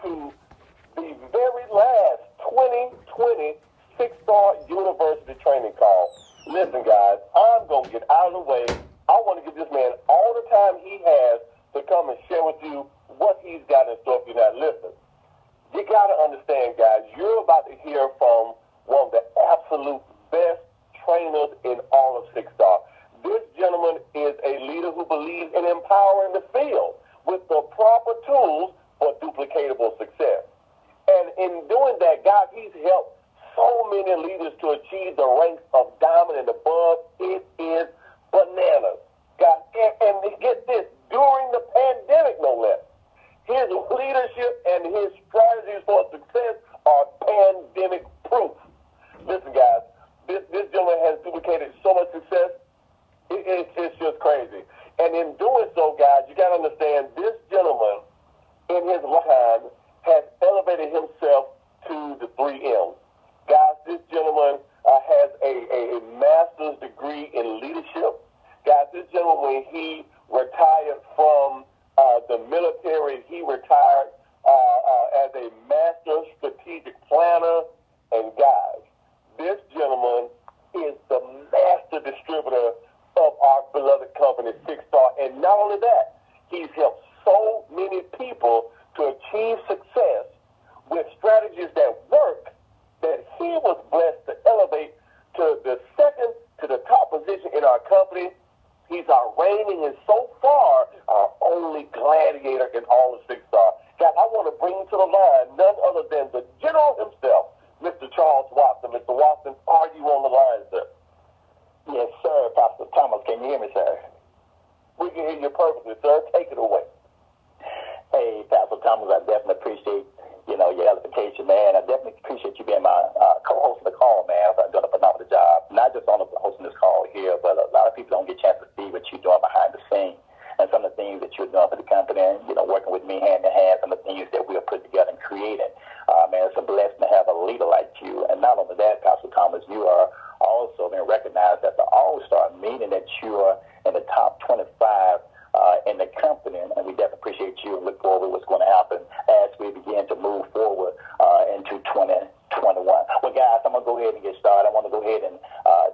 to the very last 2020 6-star university training call. Listen, guys, I'm going to get out of the way. I want to give this man all the time he has to come and share with you what he's got in store for you. Now, listen, you got to understand, guys, you're about to hear from one of the absolute best trainers in all of 6-star. This gentleman is a leader who believes in empowering the field with the proper tools for duplicatable success. And in doing that, guys, he's helped so many leaders to achieve the ranks of diamond and above. It is bananas, guys. And get this, during the pandemic, no less. His leadership and his strategies for success are pandemic proof. Listen, guys, this gentleman has duplicated so much success. It's just crazy. And in doing so, guys, you got to understand this gentleman in his lifetime has elevated himself to the 3 M's. Guys, this gentleman has a master's degree in leadership. Guys, this gentleman, when he retired from the military, he retired as a master strategic planner. And guys, this gentleman is the master distributor of our beloved company, 6-star. And not only that, he's helped so many people to achieve success with strategies that work, that he was blessed to elevate to the second to the top position in our company. He's our reigning and so far our only gladiator in all of 6-star. Guys, I want to bring to the line none other than the general himself, Mr. Charles Watson. Mr. Watson, are you on the line, sir? Yes, sir. Pastor Thomas, can you hear me, sir? We can hear you perfectly, sir. Take it away. Hey, Pastor Thomas, I definitely appreciate, your edification, man. I definitely appreciate you being my co-host of the call, man. I've done a phenomenal job, not just on hosting this call here, but a lot of people don't get a chance to see what you're doing behind the scenes and some of the things that you're doing for the company and, working with me hand in hand, some of the things that we have put together and created. Man, it's a blessing to have a leader like you. And not only that, Pastor Thomas, you are also been recognized as the all-star, meaning that you are in the top 25 in the company, and we definitely appreciate you and look forward to what's going to happen as we begin to move forward into 2021. Well, guys, I'm going to go ahead and get started. I want to go ahead and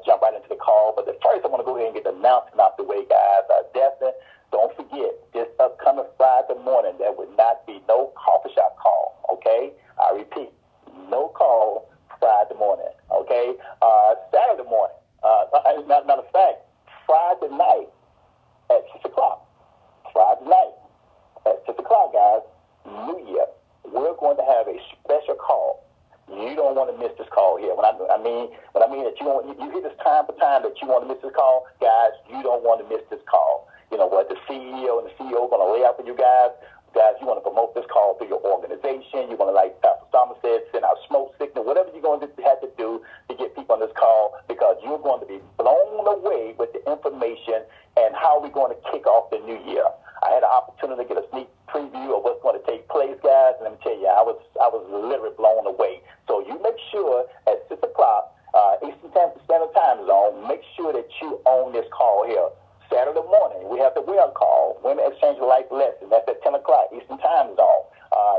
jump right into the call, but first I want to go ahead and get the announcement out the way, guys. Definitely don't forget, this upcoming Friday morning, there would not be no coffee shop call, okay? I repeat, no call Friday morning, okay? Saturday morning, matter of fact, Friday night at 6 o'clock. Friday night at 6 o'clock, guys, New Year, we're going to have a special call. You don't want to miss this call here. When I mean that you hear this time for time that you want to miss this call, guys, you don't want to miss this call. You know what? The CEO and the CEO are going to lay out for you guys. Guys, you want to promote this call through your organization. You want to, like Pastor Thomas said, send out smoke signal, whatever you're going to have to do to get people on this call, because you're going to be blown away with the information and how we're going to kick off the new year. I had an opportunity to get a sneak preview of what's going to take place, guys, and let me tell you, I was literally blown away. So you make sure at 6 o'clock Eastern Standard Time Zone, make sure that you own this call here. Saturday morning, we have the WELL call, Women Exchange Life Lesson. That's at 10 o'clock Eastern Time Zone,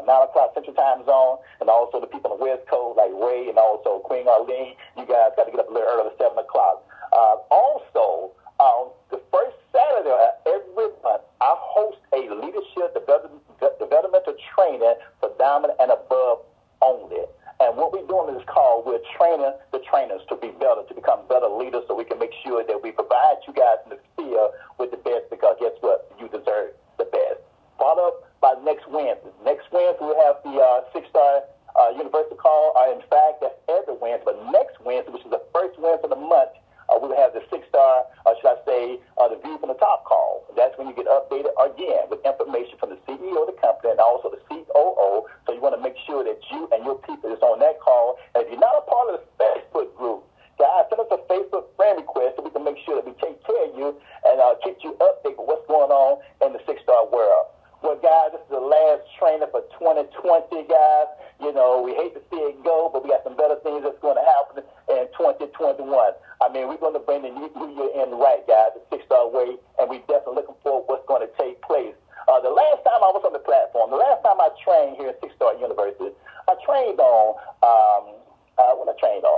9 o'clock Central Time Zone, and also the people on the West Coast like Ray and also Queen Arlene. You guys got to get up a little early, 7 o'clock. Also, the first Saturday of every month, I host a leadership developmental training for diamond and above only. And what we're doing in this call, we're training the trainers to be better, to become better leaders, so we can make sure that we provide you guys in the field with the best, because guess what? You deserve the best. Followed up by next Wednesday. Next Wednesday, we'll have the 6-star University call. In fact, that's every Wednesday. But next Wednesday, which is the first Wednesday of the month, we'll have the 6-star, should I say, the View from the Top call. That's when you get updated again with information from the CEO of the company and also the COO. So you want to make sure that you and your people is on that call. And if you're not a part of the Facebook group, guys, send us a Facebook friend request so we can make sure that we take care of you and keep you updated with what's going on in the 6-star world. Well, guys, this is the last training for 2020, guys. We hate to see it go, but we got some better things that's going to happen in 2021. I mean, we're going to bring the new year in right, guys, the 6-star way, and we're definitely looking forward to what's going to take place The last time I was on the platform, the last time I trained here at 6-Star University, I trained on, what I trained on?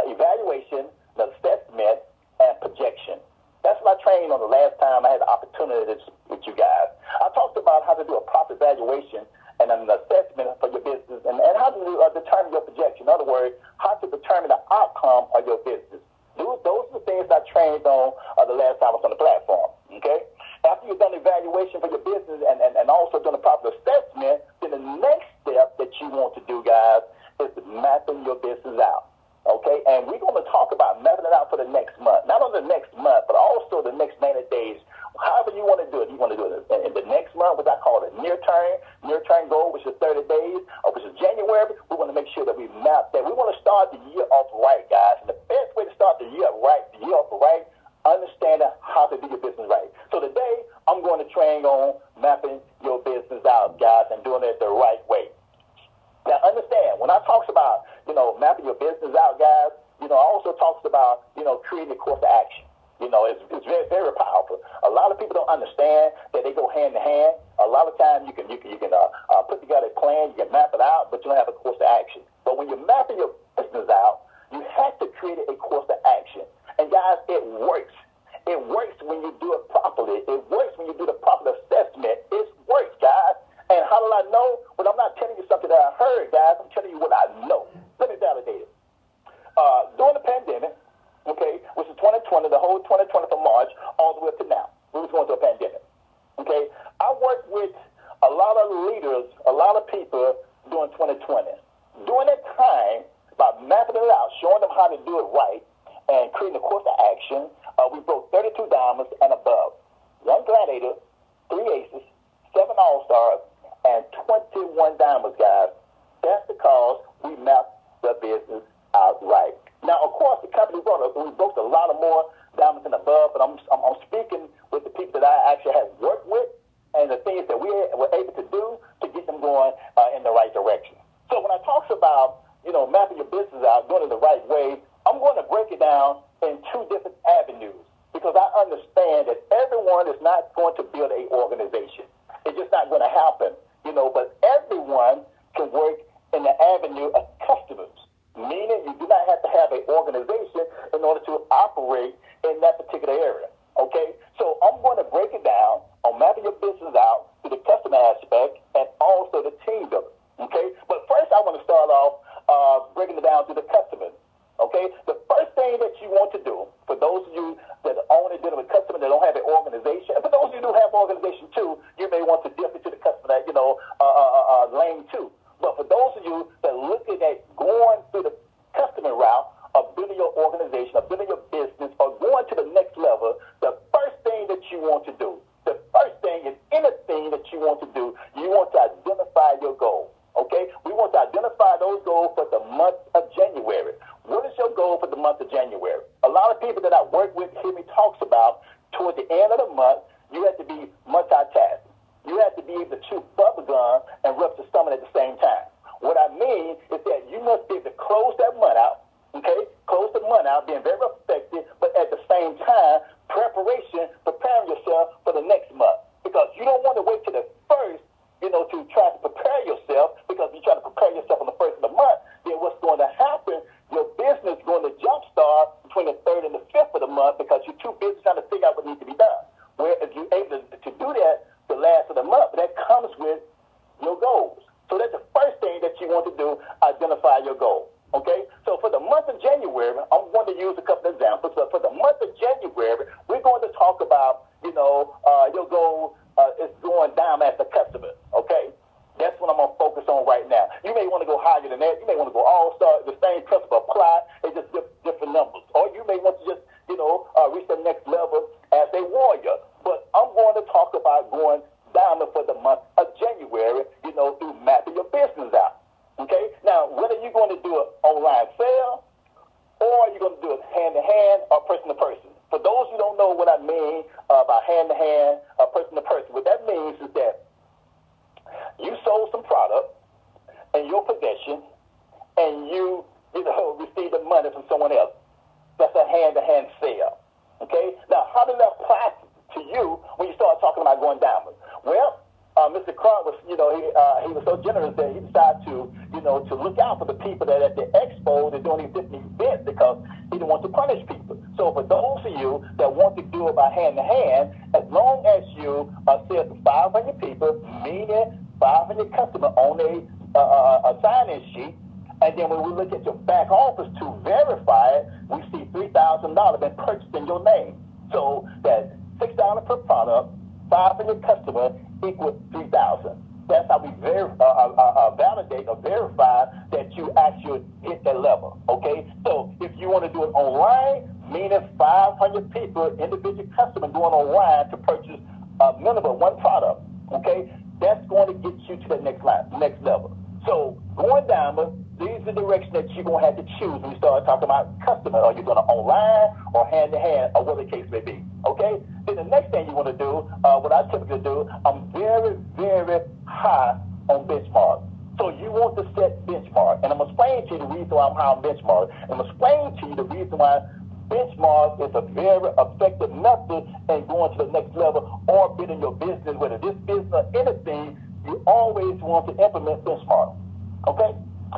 Evaluation, assessment, and projection. That's what I trained on the last time I had the opportunity to speak with you guys. I talked about how to do a proper evaluation and an assessment for your business and how to determine your projection. In other words, how to determine the outcome of your business. Those are the things I trained on the last time I was on the platform. Okay? After you've done evaluation for your business and also done a proper assessment, then the next step that you want to do, guys, is mapping your business out. Okay? And we're going to talk about mapping it out for the next month. Not only the next month, but also the next 90 days. However you want to do it. You want to do it in the next month, which I call it near-term goal, which is 30 days, or which is January. We want to make sure that we map that. We want to start the year off right, guys. And the best way to start the year off right, understanding how to do your business right. So today, I'm going to train on mapping your business out, guys, and doing it the right way. Now, understand, when I talk about, mapping your business out, guys, I also talks about, creating a course of action. It's very, very powerful. A lot of people don't understand that they go hand in hand. A lot of times you can put together a plan, you can map it out, but you don't have a course of action. But when you're mapping your business out, you have to create a course of action. And guys, it works. It works when you do it properly. It works when you do the proper assessment. It works, guys. And how do I know? Well, I'm not telling you something that I heard, guys. I'm telling you what I know. Let me validate it. During the pandemic, okay, which is 2020, the whole 2020 from March all the way up to now, we was going through a pandemic. Okay, I worked with a lot of leaders, a lot of people during 2020. During that time, by mapping it out, showing them how to do it right, and creating a course of action, we broke 32 diamonds and above. 1 gladiator, 3 aces, 7 all-stars, and 21 diamonds, guys. That's because we mapped the business out right. Now, of course, the company we broke a lot of more diamonds and above, but I'm speaking with the people that I actually had worked with and the things that we were able to do to get them going in the right direction. So when I talk about, mapping your business out, doing it the right way, I'm going to break it down in 2 different avenues because I understand that everyone is not going to build an organization. It's just not going to happen, but everyone can work in the avenue of customers, meaning you do not have to have an organization in order to operate in that particular area, okay? So I'm going to break it down on mapping your business out to the customer aspect and also the team building, okay? But first I want to start off breaking it down to the customers, okay? The first thing that you want to do, for those of you that are only dealing with customers that don't have an organization, and for those of you who have an organization too, you may want to dip into the customer that, lane too. But for those of you that are looking at going through the customer route of building your organization, of building your business, or going to the next level, the first thing that you want to do, the first thing is anything that you want to do, you want to identify your goal, okay? We want to identify those goals for the month of January. What is your goal for the month of January? A lot of people that I work with hear me talks about toward the end of the month, you have to be multitasking. You have to be able to chew bubble gum and rub the stomach at the same time. What I mean is that you must be able to close that month out, okay? Close the month out, being very effective, but at the same time, preparing yourself for the next month. Because you don't want to wait till the first, to try to prepare yourself, because if you try to prepare yourself on the first of the month, then what's going to happen, your business is going to jumpstart between the 3rd and the 5th of the month because you're too busy trying to figure out what needs to be done. Whereas you're able to do that the last of the month, that comes with your goals. So that's the first thing that you want to do, identify your goal, okay? So for the month of January, I'm going to use a couple of examples. But for the month of January, we're going to talk about, your goal is going down as a customer, okay? That's what I'm going to focus on right now. You may want to go higher than that. You may want to go all-star. The same principle apply. It's just different numbers. Or you may want to just, reach the next level as a warrior. But I'm going to talk about going diamond for the month of January, through mapping your business out. Okay? Now, whether you're going to do an online sale or you're going to do it hand-to-hand or person-to-person. For those who don't know what I mean by hand-to-hand or person-to-person, what that means is that you sold some product in your possession and you received the money from someone else. That's a hand-to-hand sale. Okay? Now, how does that apply to you when you start talking about going diamond? Well, Mr. Clark was, he was so generous that he decided to, to look out for the people that at the expo, they're doing these different events because he didn't want to punish people. So for those of you that want to do it by hand to hand, as long as you sell to 500 people, meaning 500 customers on a sign-in sheet, and then when we look at your back office to verify it, we see $3,000 been purchased in your name. So that $6 per product, 500 customers equals $3,000. That's how we validate or verify that you actually hit that level. Okay. So if you want to do it online, meaning 500 people, individual customers going online to purchase a minimum one product. Okay, that's going to get you to the next level. So going down, these are the directions that you're going to have to choose when you start talking about customer. Are you going to online or hand-to-hand or whatever the case may be? Okay? Then the next thing you want to do, what I typically do, I'm very, very high on benchmark. So you want to set benchmark. And I'm going to explain to you the reason why I'm high on benchmark. And I'm going to explain to you the reason why benchmark is a very effective method in going to the next level or building your business, whether this business or anything, you always want to implement benchmark. Okay?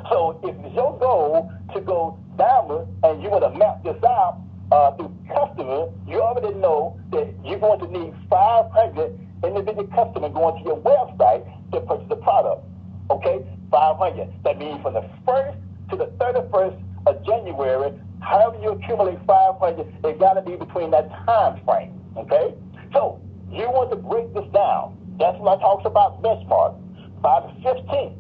So if it's your goal to go diamond and you want to map this out through customers, you already know that you're going to need 500 individual customers going to your website to purchase the product. Okay? 500. That means from the 1st to the 31st of January, however you accumulate 500, it got to be between that time frame. Okay? So you want to break this down. That's when I talks about benchmark. By the 15th,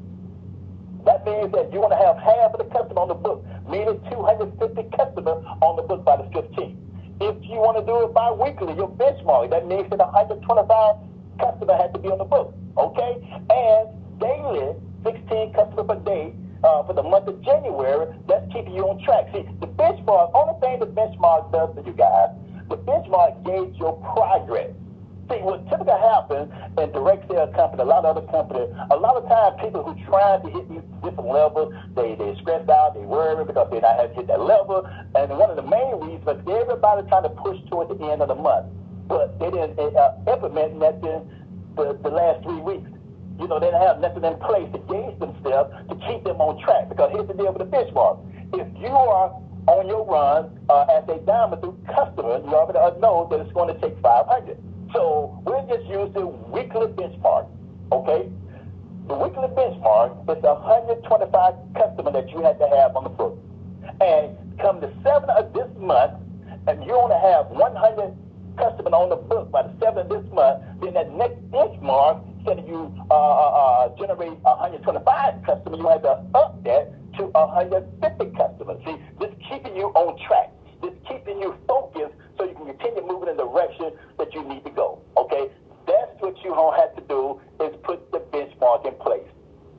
that means that you want to have half of the customer on the book, meaning 250 customers on the book by the 15th. If you want to do it bi-weekly, your benchmark, that means that 125 customers have to be on the book, okay? And daily, 16 customers per day for the month of January, that's keeping you on track. See, the benchmark, only thing the benchmark does for you guys, the benchmark gauges your progress. See, what typically happens in direct sales company, a lot of other companies, a lot of times people who try to hit these different levels, they stress out, they worry because they're not having to hit that level. And one of the main reasons is everybody trying to push toward the end of the month, but they didn't implement nothing the last 3 weeks. They didn't have nothing in place to gauge themselves to keep them on track. Because here's the deal with the benchmark. If you are on your run as a diamond through customer, you already know that it's going to take 500. So we're just using weekly benchmark, okay? The weekly benchmark is 125 customers that you have to have on the book. And come the 7th of this month, and you only have 100 customers on the book by the 7th of this month, then that next benchmark, instead of you generate 125 customers, you have to up that to 150 customers. See, this is keeping you on track. This is keeping you focused so you can continue moving in the direction that you need to go, okay? That's what you don't have to do is put the benchmark in place.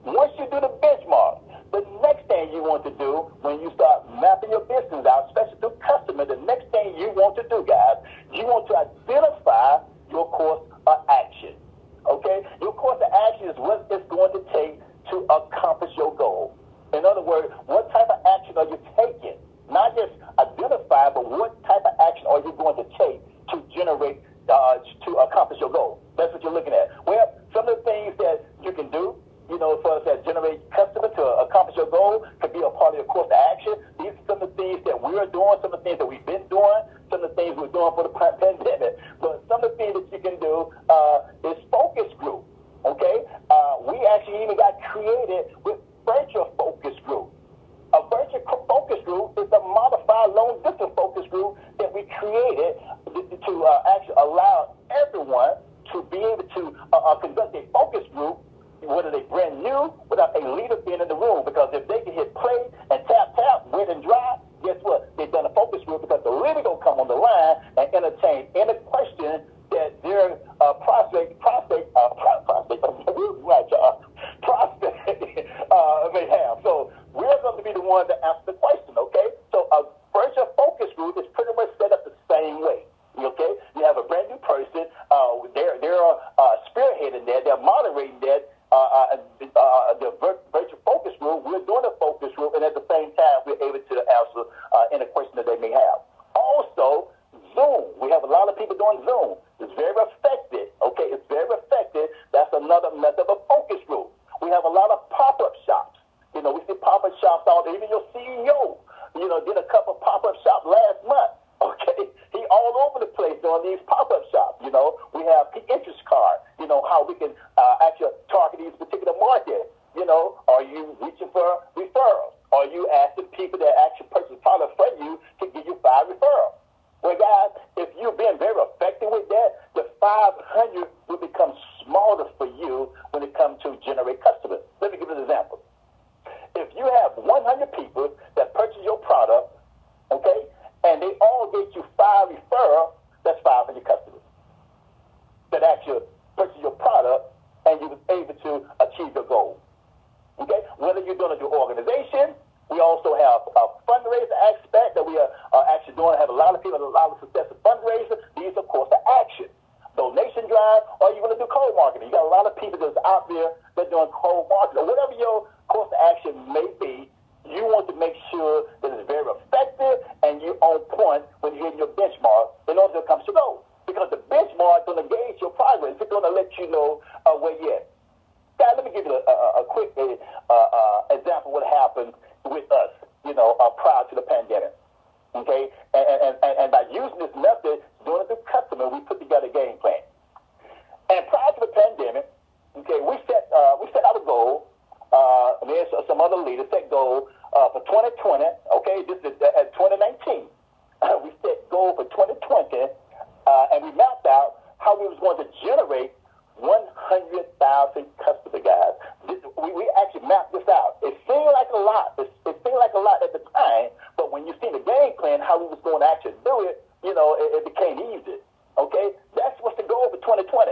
Once you do the benchmark, the next thing you want to do when you start mapping your business out, especially through customer, the next thing you want to do, guys, you want to identify your course of action, okay? Your course of action is what it's going to take to accomplish your goal. In other words, what type of action are you taking? Not just identify, but what type of action are you going to take to generate, to accomplish your goal? That's what you're looking at. Well, some of the things that you can do, for us that generate customers to accomplish your goal could be a part of your course of action. These are some of the things that we're doing, some of the things that we've been doing, some of the things we're doing for the pandemic. But some of the things that you can do is focus group, okay? We actually even got created with virtual focus group. A virtual focus group is a modified long-distance focus group that we created to actually allow everyone to be able to conduct a focus group, whether they're brand new, without a leader being in the room. Because if they can hit play and tap, wet and dry, guess what? They've done a focus group because the leader going to come on the line and entertain any question that their prospect may have. So we're going to be the one to answer the question, okay? So a virtual focus group is pretty much set up the same way, okay? You have a brand new person. They're spearheading that. They're moderating that. The virtual focus group, we're doing a focus group, and at the same time, we're able to answer any question that they may have. Also, Zoom. We have a lot of people doing Zoom. It's very effective, okay? It's very effective have a lot of pop-up shops. You know, we see pop-up shops out there. Even your CEO, you know, did a couple pop-up shops last month. Okay, he all over the place doing these pop-up shops. You know, we have the interest card. You know, how we can actually target these particular markets. You know, are you reaching for referrals? Are you asking people that actually purchase products from you to give you 5 referrals? Well, guys, if you're being very effective with that, the 500 will become smaller for you when it comes to generate customers. Let me give you an example. If you have 100 people that purchase your product, okay, and they all get you 5 referrals, that's 500 customers that actually purchase your product and you was able to achieve your goal. Okay, whether you're doing it through organization, we also have a fundraiser aspect that we are actually doing. Have a lot of people, a lot of successful fundraisers. These, of course, are action. Donation drive, or you want to do cold marketing. You got a lot of people that's out there that doing cold marketing, or whatever your course of action may be. You want to make sure that it's very effective and you're on point when you're hitting your benchmark in order to accomplish your goal. Because the benchmark is going to gauge your progress. It's going to let you know where you're at. Guys, let me give you a quick example of what happened with us, you know, prior to the pandemic. Okay? And by using this method, doing it through customer, we put together a game plan. And prior to the pandemic, okay, we set our goal. There's some other leaders set goal for 2020. Okay, this is at 2019. We set goal for 2020, and we mapped out how we was going to generate 100,000 customer guys. We actually mapped this out. It seemed like a lot. It seemed like a lot at the time, but when you see the game plan, how we was going to actually do it, you know, it became easy. Okay, that's what's the goal for 2020.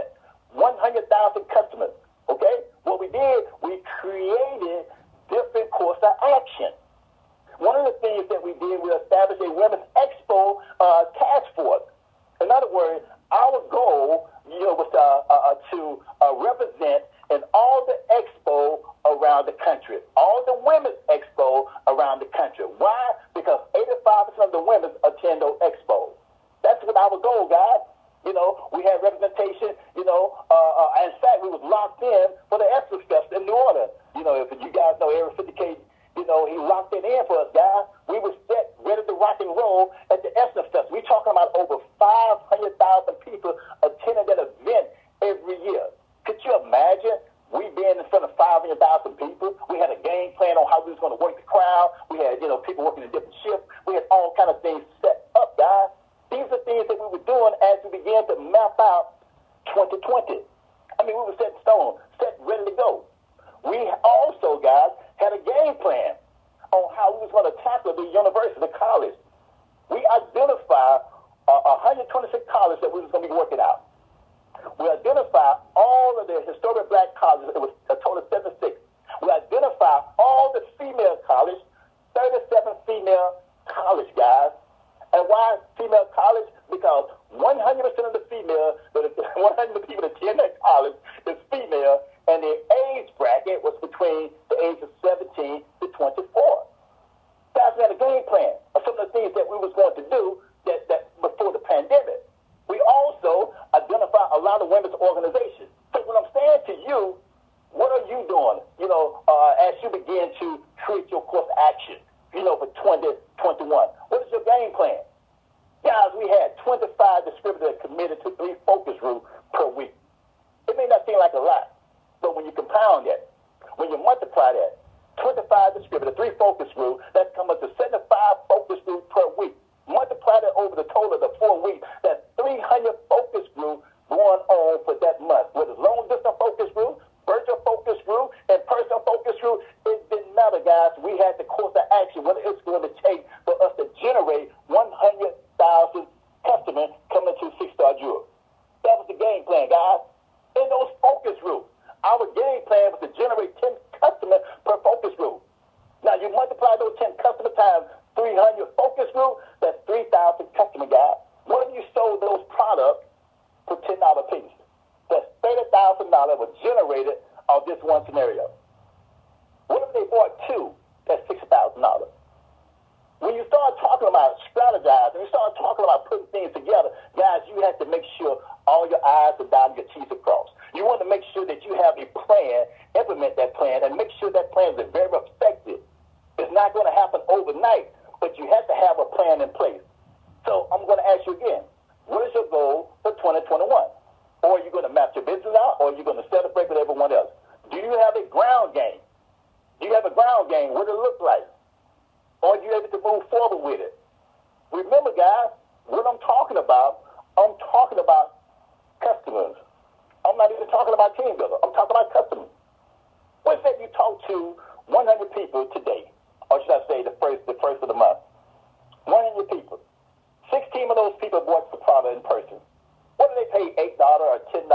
100,000 customers. Okay, what we did, we created different course of action. One of the things that we did, we established a Women's Expo task force. In other words, our goal, you know, was to represent in all the expo around the country, all the women's expo around the country. Why? Because 85% of the women attend those expos. That's what our goal, guys. You know, we had representation, you know, in fact, we was locked in for the Essence Fest in New Orleans. You know, if you guys know Eric 50K, you know, he locked it in for us, guys. We were set, ready to rock and roll at the Essence Fest. We're talking about over 500,000 people attending that event every year. Could you imagine we being in front of 500,000 people? We had a game plan on how we was going to work the crowd. We had, you know, people working in different shifts. We had all kind of things set up, guys. These are things that we were doing as we began to map out 2020. I mean, we were set in stone, set ready to go. We also, guys, had a game plan on how we was going to tackle the university, the college. We identified 126 colleges that we was going to be working out. We identified all of the historic black colleges. It was a total of 76. We identified all the female colleges, 37 female college guys. And why female college? Because 100% of the female, 100 people that attend that college is female, and their age bracket was between the age of 17 to 24. Guys, we had a game plan of some of the things that we was going to do that before the pandemic. We also identified a lot of women's organizations. So when I'm saying to you, what are you doing, you know, as you begin to create your course of action, you know, for 2021? What is your game plan? Guys, we had 25 distributors committed to 3 focus groups per week. It may not seem like a lot, but when you compound that, when you multiply that, 25 distributors, 3 focus groups, that's coming to 75 focus groups per week. Multiply that over the total of the 4 weeks, that's 300 focus groups going on for that month. Whether it's long distance focus group, virtual focus group, and personal focus group, it didn't matter, guys. We had the course of action, what it's going to take for us to generate 100,000 customers coming to 6-star Jewel. That was the game plan, guys. In those focus groups, our game plan was to generate 10 customers per focus group. Now, you multiply those 10 customers times 300 focus groups, that's 3,000 customer guys. What if you sold those products for $10 a piece? That's $30,000 was generated on this one scenario. What if they bought 2? That's $6,000. When you start talking about strategizing, you start talking about putting things together, guys, you have to make sure all your I's are dotted, your T's are crossed. You want to make sure that you have a plan, implement that plan, and make sure that plan is very effective. It's not going to happen overnight, but you have to have a plan in place. So I'm going to ask you again, what is your goal for 2021? Or are you going to map your business out, or are you going to celebrate with everyone else? Do you have a ground game? Do you have a ground game? What does it look like? Or are you able to move forward with it? Remember, guys, what I'm talking about customers. I'm not even talking about team builder. I'm talking about customers. What if you talk to 100 people today, or should I say the first of the month? 100 people. 16 of those people bought the product in person. What do they pay, $8 or $10?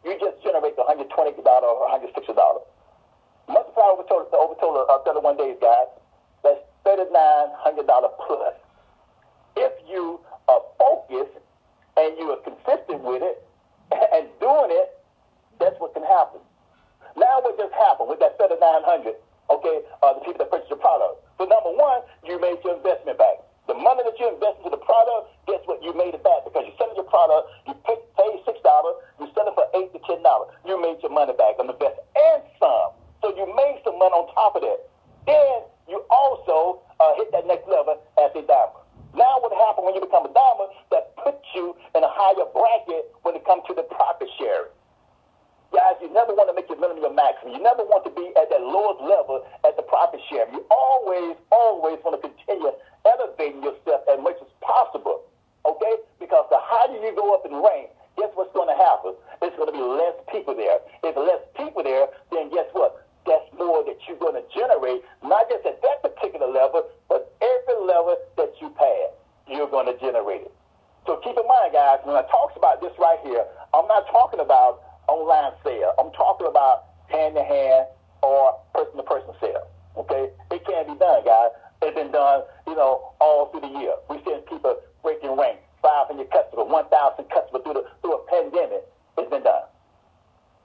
You just generate $120 or $160. Multiply over 31 days, guys. That's $3,900 plus. If you are focused and you are consistent with it and doing it, that's what can happen. Now what just happened with that $3,900? Okay, the people that purchased your product. So number one, you made your investment back. The money that you invested into the product, guess what? You made it back because you selling your product, you paid $6, you sell it for $8 to $10. You made your money back on the best and some. So you made some money on top of that. Then you also hit that next level as a diamond. Now what happened when you become a diamond, that puts you in a higher bracket when it comes to the profit sharing. Guys, you never want to make your minimum your maximum. You never want to be at that lowest level at the profit share. You always want to continue elevating yourself as much as possible, okay? Because the higher you go up in rank, guess what's going to happen? There's going to be less people there. If there's less people there, then guess what? That's more that you're going to generate, not just at that particular level, but every level that you pass, you're going to generate it. So keep in mind, guys, when I talk about this right here, I'm not talking about online sale. I'm talking about hand-to-hand or person-to-person sale, okay? It can be done, guys. It's been done, all through the year. We've seen people breaking rank, 500 customers, 1,000 customers through a pandemic. It's been done,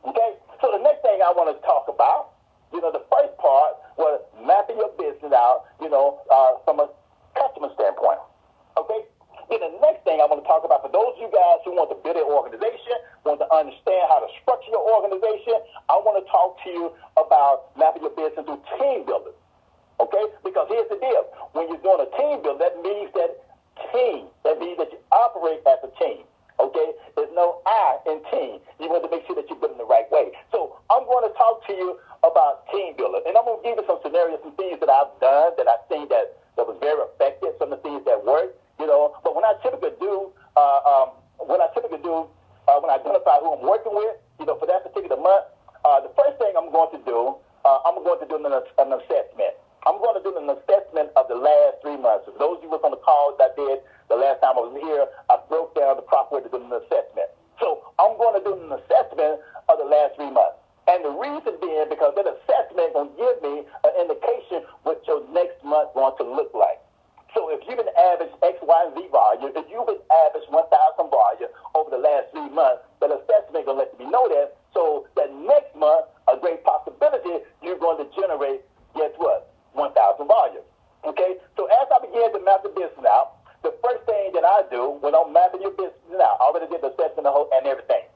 okay? So the next thing I want to talk about, the first part was mapping your business out, from a customer standpoint, okay? Then the next thing I want to talk about, for those of you guys who want to build an organization, want to understand how to structure your organization, I want to talk to you about mapping your business through team building, okay? Because here's the deal. When you're doing a team build, that means that you operate as a team, okay? There's no I in team. You want to make sure that you're building the right way. So I'm going to talk to you about team building, and I'm going to give you some scenarios, some things that I've done that I think that was very effective, some of the things that work. But when I typically do, when I identify who I'm working with, for that particular month, the first thing I'm going to do an assessment. I'm going to do an assessment of the last 3 months. For those of you who was on the calls I did the last time I was here, I broke down the proper way to do an assessment. So I'm going to do an assessment of the last 3 months. And the reason being because that assessment is going to give me an indication what your next month going to look like. So if you've been average X, Y, and Z volume, if you've been average 1,000 volume over the last 3 months, that assessment is going to let me know that. So that next month, a great possibility, you're going to generate, guess what, 1,000 volume. Okay? So as I begin to map the business out, the first thing that I do when I'm mapping your business out, I already did the assessment and everything.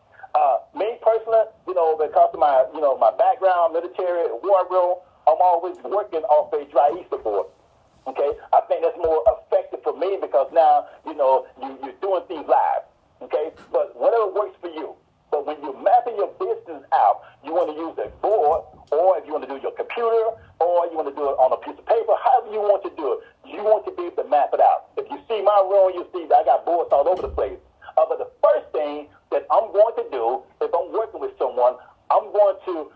Me personally, because of my, my background, military, war room, I'm always working off a dry Easter board. Okay, I think that's more effective for me because now, you're doing things live. Okay, but whatever works for you. But when you're mapping your business out, you want to use a board, or if you want to do your computer, or you want to do it on a piece of paper, however you want to do it. You want to be able to map it out. If you see my room, you see that I got boards all over the place. But the first thing that I'm going to do, if I'm working with someone, I'm going to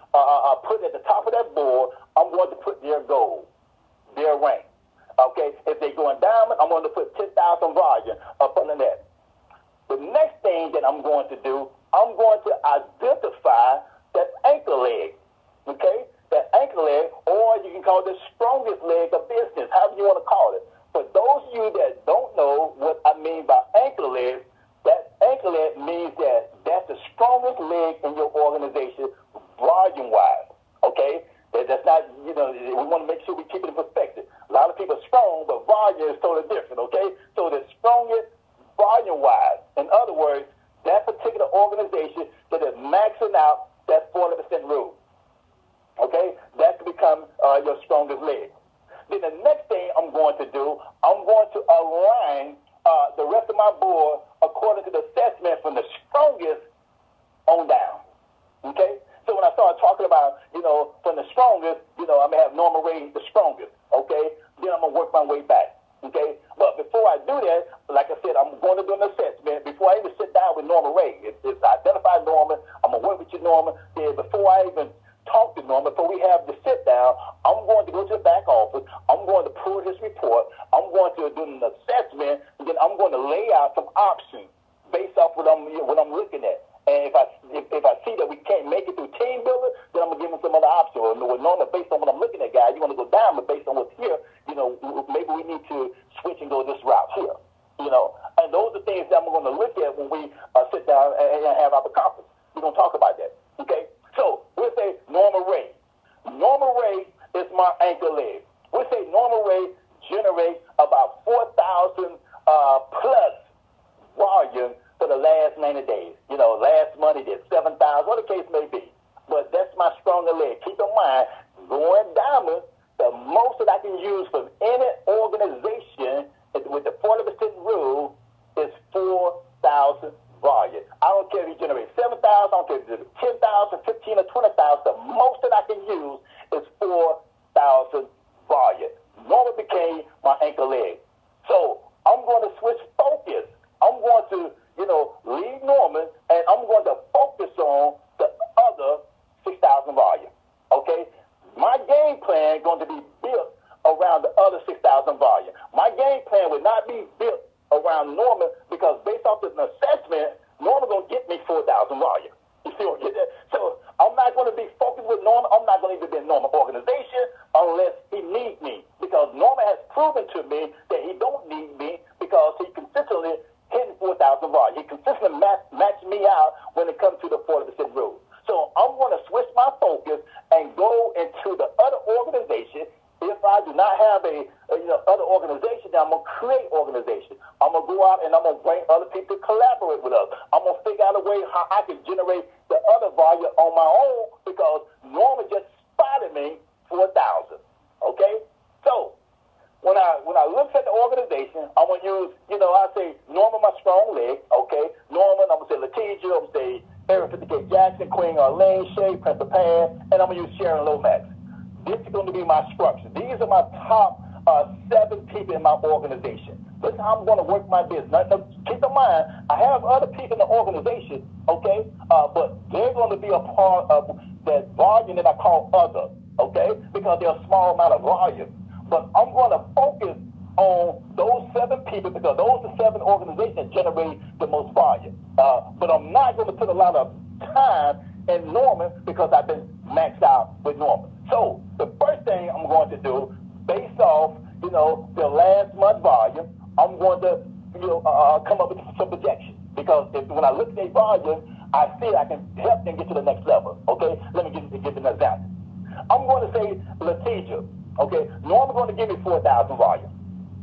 put at the top of that board, I'm going to put their goal, their rank. Okay, if they go in diamond, I'm going to put 10,000 volume up under that. The next thing that I'm going to do, I'm going to identify that anchor leg. Okay, that anchor leg, or you can call it the strongest leg of business, however you want to call it. For those of you that don't know what I mean by anchor leg, that anchor leg means that that's the strongest leg in your organization, volume-wise. Okay. That's not, we want to make sure we keep it in perspective. A lot of people are strong, but volume is totally different, okay? So the strongest volume-wise, in other words, that particular organization that is maxing out that 40% rule. Okay? That can become your strongest leg. Then the next thing I'm going to do, I'm going to align the rest of my board according to the assessment from the strongest on down. Okay? So when I start talking about, from the strongest, I may have Norma Ray the strongest. Okay? Then I'm going to work my way back. Okay? But before I do that, like I said, I'm going to do an assessment. Before I even sit down with Norma Ray, if I identify Norma, I'm going to work with you, Norma. Then before I even talk to Norma, before we have the sit down, I'm going to go to the back office. I'm going to pull his report. I'm going to do an assessment, and then I'm going to lay out some options based off what I'm looking at. And if I see that we can't make it through team building, then I'm gonna give him some other option. Or normally based on what I'm looking at, guys, you want to go down, but based on what's here, maybe we need to switch and go this route here. And those are things that I'm going to look at when we sit down and have our conference. We're going to talk about that. Okay. So we'll say Norma Ray. Norma Ray is my anchor leg. We'll say Norma Ray generates about 4,000 plus volume for the last 90 days. Last month he did 7,000, what the case may be. But that's my stronger leg. Keep in mind, going diamond, the most that I can use from any organization with the 40% rule is 4,000 volume. I don't care if you generate 7,000, I don't care if you do 10,000, 15, or 20,000. The most that I can use is 4,000 volume. Norma became my anchor leg. So I'm going to switch focus. I'm going to leave Norman, and I'm going to focus on the other 6,000 volume. Okay? My game plan is going to be built around the other 6,000 volume. My game plan would not be built around Norman because based off this assessment, Norman going to get me 4,000 volume. You see what I'm getting at? So I'm not going to be focused with Norman. I'm not going to even be in Norman organization unless he needs me because Norman has proven to me that he don't need me because he consistently hitting 4,000 volume. He consistently match me out when it comes to the 40% rule. So I'm going to switch my focus and go into the other organization. If I do not have a other organization, then I'm going to create organization. I'm going to go out and I'm going to bring other people to collaborate with us. I'm going to figure out a way how I can generate the other volume on my own because Norman just spotted me 4,000. Okay? So when I look at the organization, I'm going to use, I say Norman, my strong leg, okay? Norman, I'm going to say Letitia, I'm going to say Eric 50K Jackson, Queen Arlene, Shay, Prince of Pan, and I'm going to use Sharon Lomax. This is going to be my structure. These are my top 7 people in my organization. This is how I'm going to work my business. Now, keep in mind, I have other people in the organization, okay? But they're going to be a part of that volume that I call other, okay? Because they're a small amount of volume. But I'm going to focus on those 7 people because those are 7 organizations that generate the most volume. But I'm not going to put a lot of time in Norman because I've been maxed out with Norman. So the first thing I'm going to do, based off, the last month volume, I'm going to, come up with some projections because when I look at their volume, I feel I can help them get to the next level. Okay, let me give an example. I'm going to say Letitia. Okay, Norman's going to give me 4,000 volume.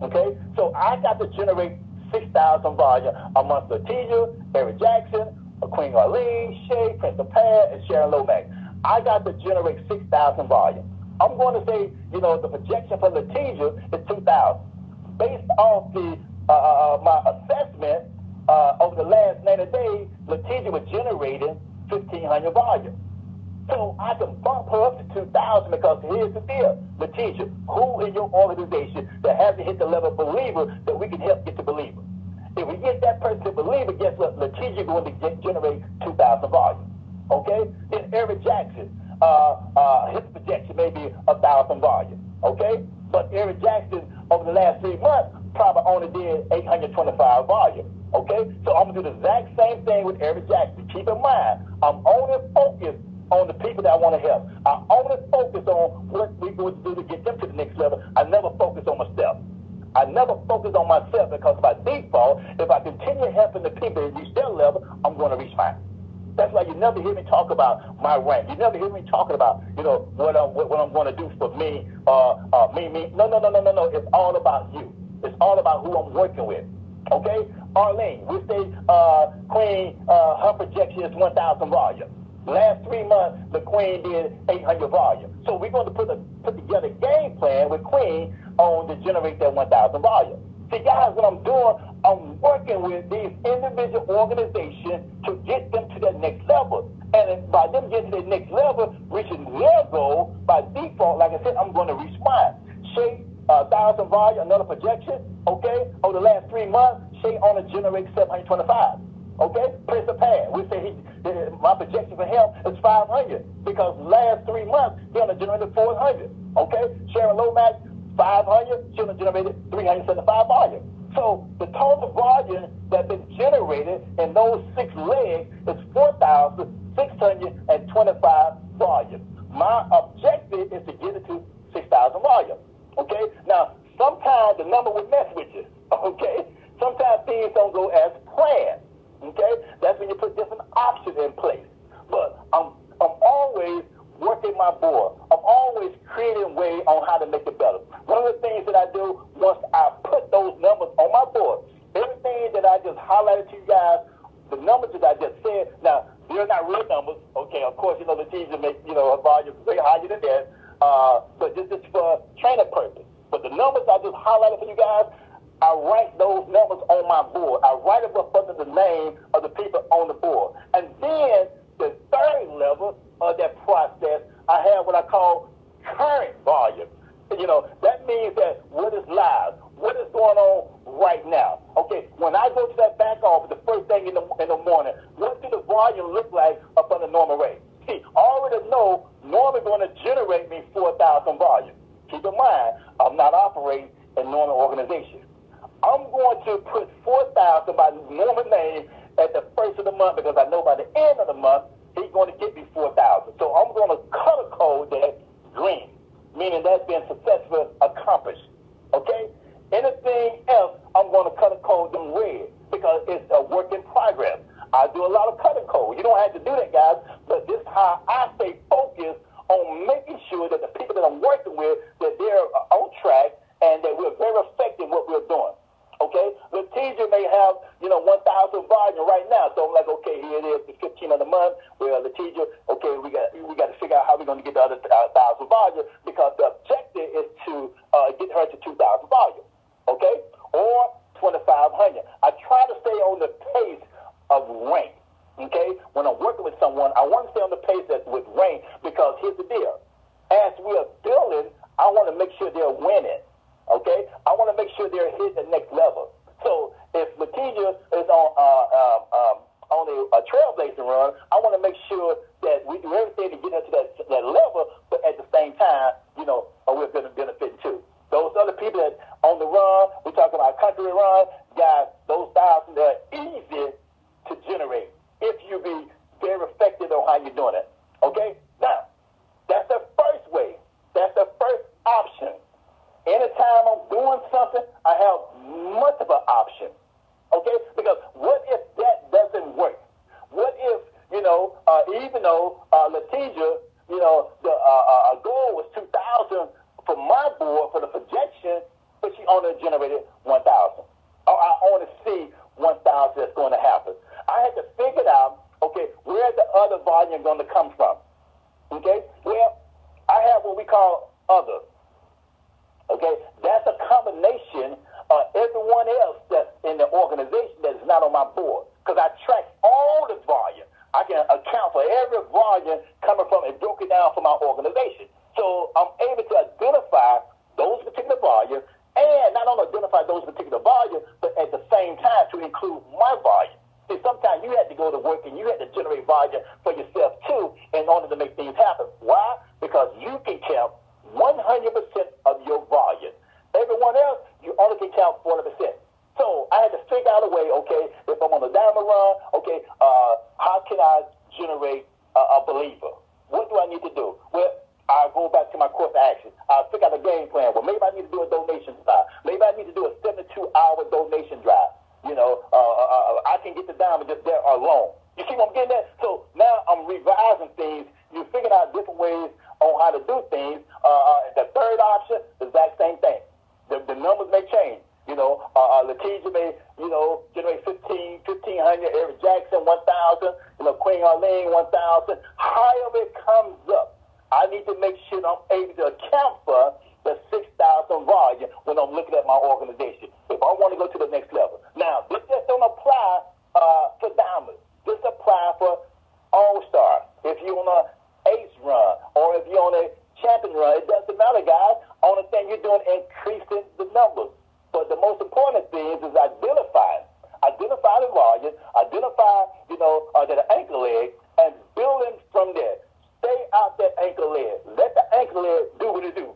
Okay, so I got to generate 6,000 volume amongst Letitia, Eric Jackson, Queen Arlene, Shay, Prince of Pan, and Sharon Lomax. I got to generate 6,000 volume. I'm going to say, the projection for Letitia is 2,000. Based off the my assessment over the last 90 days, Letitia was generating 1,500 volume. So I can bump her up to 2,000 because here's the deal. Letitia, who in your organization that hasn't hit the level of believer that we can help get to believer? If we get that person to believer, guess what? Letitia going to generate 2,000 volume. Okay? Then Eric Jackson, his projection may be 1,000 volume. Okay? But Eric Jackson, over the last 3 months, probably only did 825 volume. Okay? So I'm going to do the exact same thing with Eric Jackson. Keep in mind, I'm only focused on the people that I want to help. I only focus on what we're going to do to get them to the next level. I never focus on myself. I never focus on myself because by default, if I continue helping the people to reach their level, I'm going to reach mine. That's why you never hear me talk about my rank. You never hear me talking about, what I'm going to do for me, me. No. It's all about you. It's all about who I'm working with. Okay? Arlene, we say Queen, her projection is 1,000 volume. Last 3 months, the Queen did 800 volume. So we're going to put together a game plan with Queen on to generate that 1,000 volume. See, guys, what I'm doing, I'm working with these individual organizations to get them to that next level. And by them getting to the next level, reaching their goal, by default, like I said, I'm going to reach mine. Shay, 1,000 volume, another projection, okay? Over the last 3 months, Shay only generated 725. Okay, Prince of Pad, we say my projection for him is 500 because last 3 months he only generated 400. Okay, Sharon Lomax 500, she only generated 375 volume. So the total volume that's been generated in those 6 legs is 4,625 volume. My objective is to get it to 6,000 volume. Okay, now sometimes the number will mess with you. Okay, sometimes things don't go as planned. Okay, that's when you put different options in place. But I'm always working my board. I'm always creating ways on how to make it better. One of the things that I do once I put those numbers on my board, everything that I just highlighted to you guys, the numbers that I just said, now they're not real numbers. Okay, of course, the teacher makes her volume way higher than that. But this is for training purpose. But the numbers I just highlighted for you guys, I write those numbers on my board. I write them up under the name of the people on the board. And then the third level of that process, I have what I call current volume. That means that what is live, what is going on right now. Okay, when I go to that back office the first thing in the morning, what do the volume look like up on the normal rate? See, I already know Norman going to generate me 4,000 volume. Keep in mind, I'm not operating in normal organization. I'm going to put 4,000 by normal name at the first of the month because I know by the end of the month, he's going to get me 4,000. So I'm going to color code that green, meaning that's been successfully accomplished. Okay? Anything else, I'm going to color code them red because it's a work in progress. I do a lot of color code. You don't have to do that, guys, but this is how I stay focused on making sure that the people that I'm working with, that they're on track and that we're very effective in what we're doing. Okay, Letitia may have 1,000 volume right now, so I'm like, okay, here it is, the 15th of the month. Well, Letitia, okay, we got to figure out how we're going to get the other 1,000 volume because the objective is to get her to 2,000 volume. Okay, or 2,500. I try to stay on the pace of rank. Okay, when I'm working with someone, I want to stay on the pace that's with rank because here's the deal: as we are building, I want to make sure they're winning. Okay, I want to make sure they're hitting the next level. So if Letitia is on a trailblazing run, I want to make sure that we do everything to get her to that level, but at the same time, we're going to benefit too. Those other people that on the run, we're talking about country run, guys, those 1,000 are easy to generate if you be very effective on how you're doing it. Okay, now that's the first way. That's the first option. Anytime I'm doing something, I have much of an option. Okay? Because what if that doesn't work? What if, even though Letitia, the goal was 2,000 for my board for the projection, but she only generated 1,000. I only see 1,000 that's going to happen. I had to figure out, okay, where's the other volume going to come from? Okay? Well, I have what we call other. Okay, that's a combination of everyone else that's in the organization that is not on my board. Because I track all the volume. I can account for every volume coming from and broke it down for my organization. So I'm able to identify those particular volumes and not only identify those particular volumes, but at the same time to include my volume. See, sometimes you had to go to work and you had to generate volume for yourself too in order to make things happen. Why? Because you can count 100% of your volume. Everyone else, you only can count 40%. So I had to figure out a way, okay, if I'm on a diamond run, okay, how can I generate a believer? What do I need to do? Well, I go back to my course of action. I figure out a game plan. Well, maybe I need to do a donation drive. Maybe I need to do a 72-hour donation drive. I can get the diamond just there alone. You see what I'm getting at? So now I'm revising things. You're figuring out different ways on how to do things. The third option, the exact same thing. The numbers may change. Letitia may, generate 50 1,500, Eric Jackson 1,000, Queen Arlene 1,000. However it comes up, I need to make sure I'm able to account for the 6,000 volume when I'm looking at my organization. If I want to go to the next level. Now, this just don't apply for diamonds. This apply for all-star. If you're on a ace run or if you're on a champion run, it doesn't matter, guys. Only thing you're doing is increasing the numbers. But the most important thing is identify the volume, identify, that ankle leg, and building from there. Stay out that ankle leg. Let the ankle leg do what it do,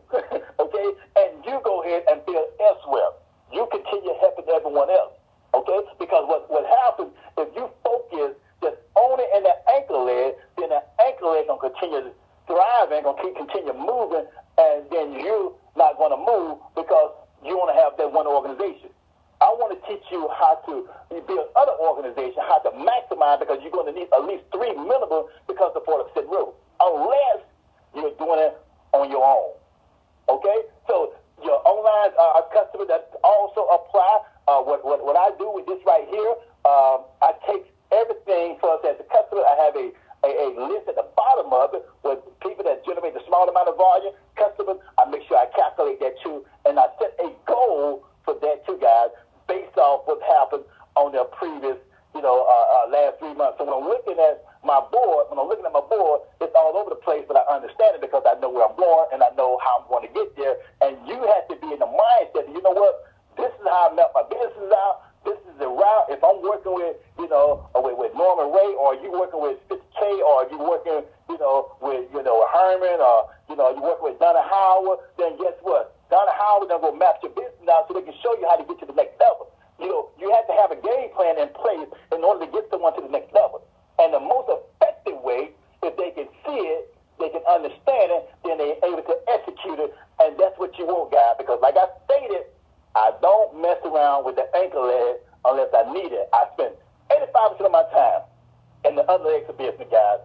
okay? And you go ahead and build elsewhere. You continue helping everyone else, okay? Because what happens if you focus just only in the ankle leg, then the ankle leg going to continue thriving, going to continue moving, and then you're not going to move because you want to have that one organization. I want to teach you how to build other organizations, how to maximize, because you're going to need at least 3 minimum because of the 40% rule, unless you're doing it on your own. Okay? So your online customer that also apply. What I do with this right here, I take everything for us as a customer. I have a list at the bottom of it with people that generate the small amount of volume. Customers, I make sure I calculate that too, and I set a goal for that too, guys, based off what happened on their previous, last 3 months. So when I'm looking at my board, it's all over the place, but I understand it because I know where I'm going and I know how I'm going to get there. And you have to be in the mindset, you know what? This is how I map my business out. This is the route. If I'm working with, with Norman Ray, or you working with 50K, or you working, with, Herman, or, you working with Donna Howard, then guess what? Donna Howard then will map your business out so they can show you how to get to the next level. You have to have a game plan in place in order to get someone to the next level. And the most effective way, if they can see it, they can understand it, then they're able to execute it. And that's what you want, guys, because like I stated, I don't mess around with the ankle leg unless I need it. I spend 85% of my time in the other legs of business, guys.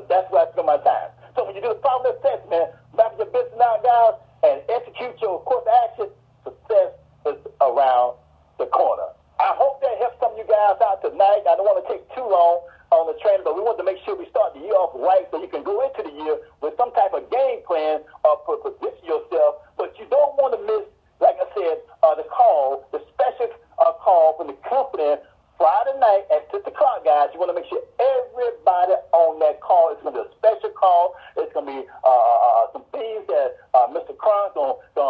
That's where I spend my time. So when you do the problem assessment, map your business out, guys, and execute your course of action, success is around the corner. I hope that helps some of you guys out tonight. I don't want to take too long on the training, but we want to make sure we start the year off right so you can go into the year with some type of game plan or position yourself. But you don't want to miss, like I said, the special call from the company Friday night at 6 o'clock, guys. You want to make sure everybody on that call, it's going to be a special call. It's going to be some things that Mr. Cron's going to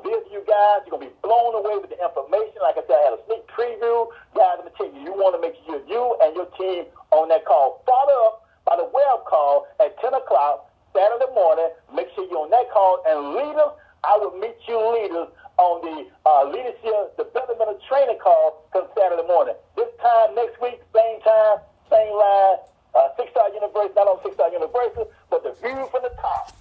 visit you guys. You're going to be blown away with the information. Like I said, I had a sneak preview. Guys, let me tell you, you want to make sure you and your team on that call. Follow up by the web call at 10 o'clock Saturday morning. Make sure you're on that call. And leaders, I will meet you leaders on the leadership developmental training call come Saturday morning. This time next week, same time, same line, 6-star University, not on 6-star University, but the view from the top.